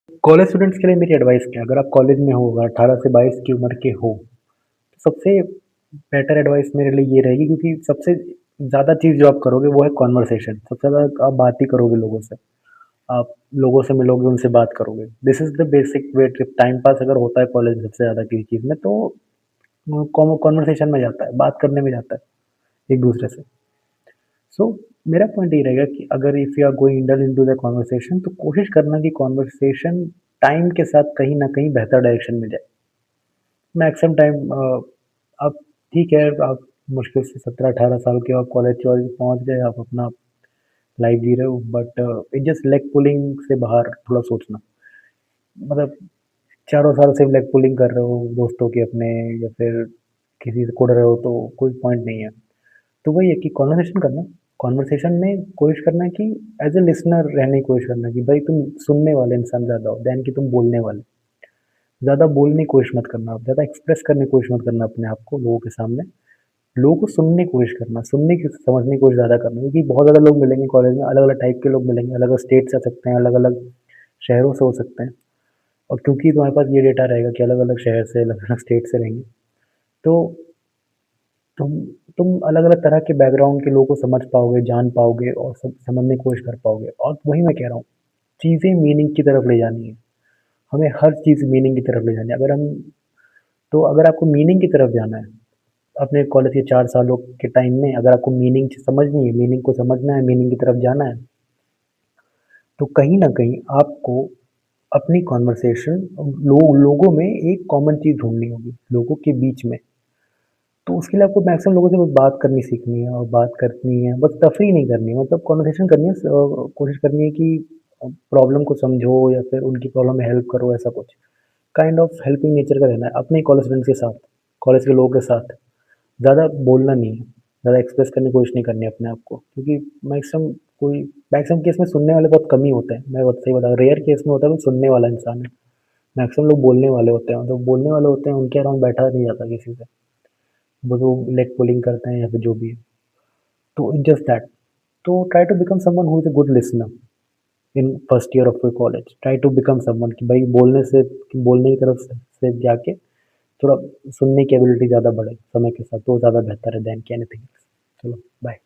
College students के लिए मेरी एडवाइस क्या है, अगर आप कॉलेज में हो, 18 से 22 की उम्र के हो, तो सबसे बेटर एडवाइस मेरे लिए ये रहेगी, क्योंकि सबसे ज़्यादा चीज़ जो आप करोगे वो है कॉन्वर्सेशन। सबसे ज़्यादा आप बात ही करोगे लोगों से, आप लोगों से मिलोगे, उनसे बात करोगे। This is the basic way. Time pass अगर होता है कॉलेज में सबसे ज़्यादा किसी चीज़ में, तो कॉन्वर्सेशन में जाता है, बात करने में जाता है एक दूसरे से। सो मेरा पॉइंट ये रहेगा कि अगर if you are going indulge into the conversation, तो कोशिश करना कि कन्वर्सेशन टाइम के साथ कहीं न कहीं बेहतर डायरेक्शन में जाए। मैक्सिमम टाइम अब ठीक है, आप मुश्किल से 17-18 साल के हो, आप कॉलेज पहुँच गए, आप अपना लाइफ़ जी रहे हो, but it just leg pulling से बाहर थोड़ा सोचना। मतलब चारों साल से लेग पुलिंग कर रहे हो दोस्तों के अपने, या फिर किसी से कुड़ रहे हो, तो कोई पॉइंट नहीं है। तो वही है कि कॉन्वर्सेशन करना, कॉन्वर्सेशन में कोशिश करना कि एज ए लिसनर रहने की कोशिश करना, कि भाई तुम सुनने वाले इंसान ज़्यादा हो देन कि तुम बोलने वाले। ज़्यादा बोलने की कोशिश मत करना, आप ज़्यादा एक्सप्रेस करने की कोशिश मत करना अपने आप को लोगों के सामने। लोगों को सुनने की कोशिश करना, सुनने की समझने की कोशिश ज़्यादा करना, क्योंकि बहुत ज़्यादा लोग मिलेंगे कॉलेज में, अलग अलग टाइप के लोग मिलेंगे, अलग अलग स्टेट से आ सकते हैं, अलग अलग शहरों से हो सकते हैं। और क्योंकि तुम्हारे पास ये डेटा रहेगा कि अलग अलग शहर से, अलग अलग स्टेट से रहेंगे, तो तुम तुम अलग-अलग तरह के बैकग्राउंड के लोगों को समझ पाओगे, जान पाओगे और समझने की कोशिश कर पाओगे। और वही मैं कह रहा हूँ, चीज़ें मीनिंग की तरफ ले जानी है। हमें हर चीज़ मीनिंग की तरफ ले जानी है। अगर आपको मीनिंग की तरफ जाना है, अपने कॉलेज के 4 सालों के टाइम में अगर आपको मीनिंग समझनी है, मीनिंग को समझना है, मीनिंग की तरफ जाना है, तो कहीं न कहीं आपको अपनी कन्वर्सेशन लोगों में एक कॉमन चीज़ ढूँढनी होगी, लोगों के बीच में। तो उसके लिए आपको मैक्सिमम लोगों से बस बात करनी सीखनी है, और बात करनी है, बस तफ़री नहीं करनी है, मतलब कन्वर्सेशन करनी है। कोशिश करनी है कि प्रॉब्लम को समझो या फिर उनकी प्रॉब्लम में हेल्प करो, ऐसा कुछ। काइंड ऑफ हेल्पिंग नेचर का रहना है अपने कॉलेज फ्रेंड्स के साथ, कॉलेज के लोगों के साथ। ज़्यादा बोलना नहीं है, ज़्यादा एक्सप्रेस करने की कोशिश नहीं करनी है अपने आप को, क्योंकि मैक्सिमम कोई मैक्सिमम केस में सुनने वाले बहुत कम ही होते हैं। मैं बहुत सही बता रहा हूँ, रेयर केस में होता है कोई सुनने वाला इंसान है। मैक्सिमम लोग बोलने वाले होते हैं, तो बोलने वाले होते हैं, उनके अराउंड बैठा नहीं जाता किसी से। वो लेग पुलिंग करते हैं या फिर जो भी है। तो इट्स जस्ट दैट। तो try to become someone who is a good listener in first year of your college. Try to become someone कि भाई बोलने की तरफ से जाके थोड़ा सुनने की एबिलिटी ज़्यादा बढ़े समय के साथ, तो ज़्यादा बेहतर है देन कि एनीथिंग एल्स। चलो बाय।